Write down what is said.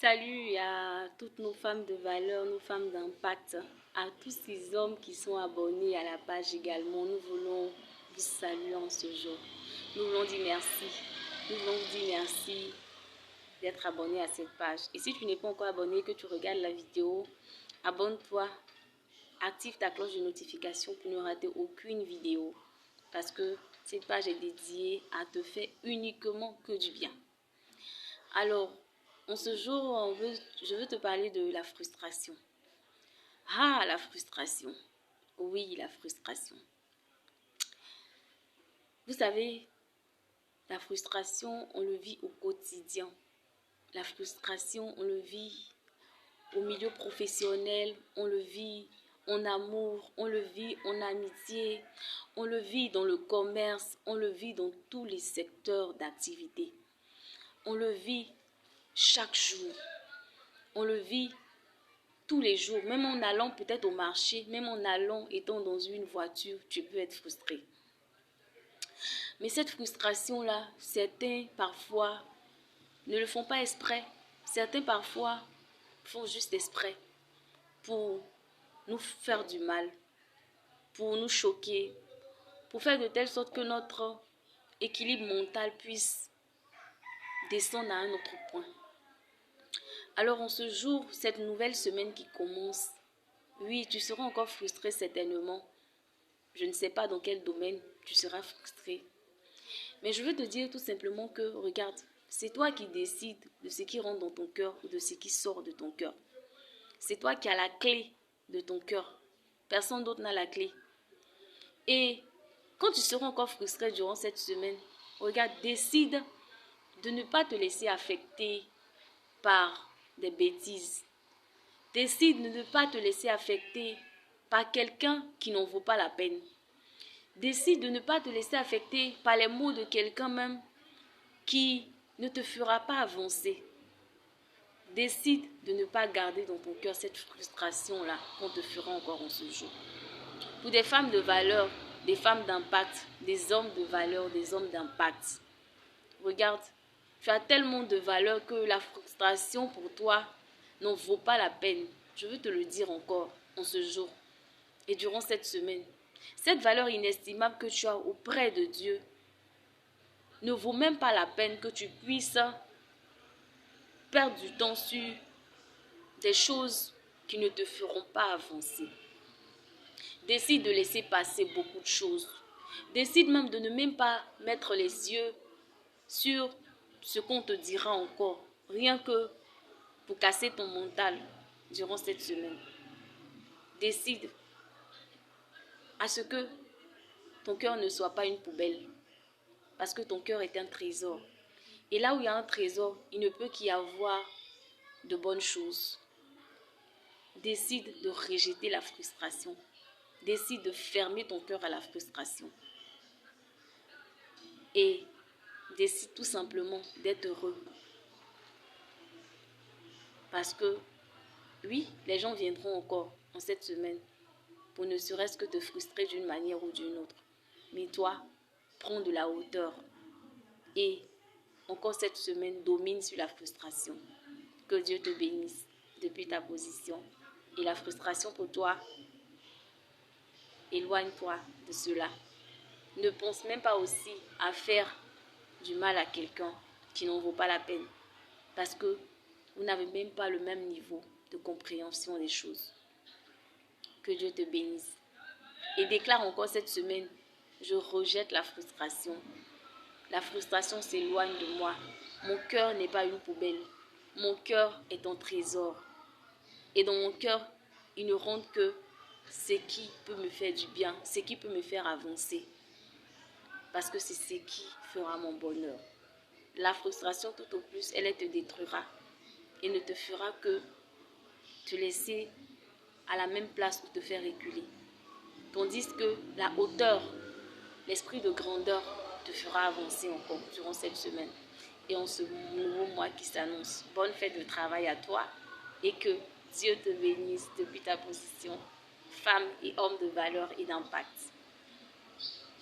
Salut à toutes nos femmes de valeur, nos femmes d'impact, à tous ces hommes qui sont abonnés à la page également. Nous voulons vous saluer en ce jour. Nous voulons dire merci. Nous voulons vous dire merci d'être abonné à cette page. Et si tu n'es pas encore abonné, que tu regardes la vidéo, abonne-toi, active ta cloche de notification pour ne rater aucune vidéo. Parce que cette page est dédiée à te faire uniquement que du bien. Alors, en ce jour, je veux te parler de la frustration. Ah, la frustration. Oui, la frustration. Vous savez, la frustration, on le vit au quotidien. La frustration, on le vit au milieu professionnel, on le vit en amour, on le vit en amitié, on le vit dans le commerce, on le vit dans tous les secteurs d'activité. On le vit chaque jour. On le vit tous les jours. Même en allant peut-être au marché, même en allant, étant dans une voiture, tu peux être frustré. Mais cette frustration-là, certains parfois ne le font pas exprès. Certains parfois font juste exprès pour nous faire du mal, pour nous choquer, pour faire de telle sorte que notre équilibre mental puisse descendre à un autre point. Alors en ce jour, cette nouvelle semaine qui commence, oui, tu seras encore frustré certainement. Je ne sais pas dans quel domaine tu seras frustré. Mais je veux te dire tout simplement que, regarde, c'est toi qui décides de ce qui rentre dans ton cœur ou de ce qui sort de ton cœur. C'est toi qui as la clé de ton cœur. Personne d'autre n'a la clé. Et quand tu seras encore frustré durant cette semaine, regarde, décide de ne pas te laisser affecter par des bêtises. Décide de ne pas te laisser affecter par quelqu'un qui n'en vaut pas la peine. Décide de ne pas te laisser affecter par les mots de quelqu'un même qui ne te fera pas avancer. Décide de ne pas garder dans ton cœur cette frustration-là qu'on te fera encore en ce jour. Pour des femmes de valeur, des femmes d'impact, des hommes de valeur, des hommes d'impact, regarde, tu as tellement de valeur que la frustration pour toi n'en vaut pas la peine. Je veux te le dire encore en ce jour et durant cette semaine. Cette valeur inestimable que tu as auprès de Dieu ne vaut même pas la peine que tu puisses perdre du temps sur des choses qui ne te feront pas avancer. Décide de laisser passer beaucoup de choses. Décide même de ne même pas mettre les yeux sur ce qu'on te dira encore, rien que pour casser ton mental durant cette semaine. Décide à ce que ton cœur ne soit pas une poubelle, parce que ton cœur est un trésor. Et là où il y a un trésor, il ne peut qu'y avoir de bonnes choses. Décide de rejeter la frustration. Décide de fermer ton cœur à la frustration. Et décide tout simplement d'être heureux. Parce que, oui, les gens viendront encore en cette semaine pour ne serait-ce que te frustrer d'une manière ou d'une autre. Mais toi, prends de la hauteur. Et encore cette semaine, domine sur la frustration. Que Dieu te bénisse depuis ta position. Et la frustration pour toi, éloigne-toi de cela. Ne pense même pas aussi à faire du mal à quelqu'un qui n'en vaut pas la peine. Parce que vous n'avez même pas le même niveau de compréhension des choses. Que Dieu te bénisse. Et déclare encore cette semaine, je rejette la frustration. La frustration s'éloigne de moi. Mon cœur n'est pas une poubelle. Mon cœur est un trésor. Et dans mon cœur, il ne rentre que ce qui peut me faire du bien, ce qui peut me faire avancer. Parce que c'est ce qui fera mon bonheur. La frustration, tout au plus, elle te détruira. Et ne te fera que te laisser à la même place pour te faire reculer. Tandis que la hauteur, l'esprit de grandeur te fera avancer encore durant cette semaine. Et en ce nouveau mois qui s'annonce, bonne fête de travail à toi et que Dieu te bénisse depuis ta position, femme et homme de valeur et d'impact.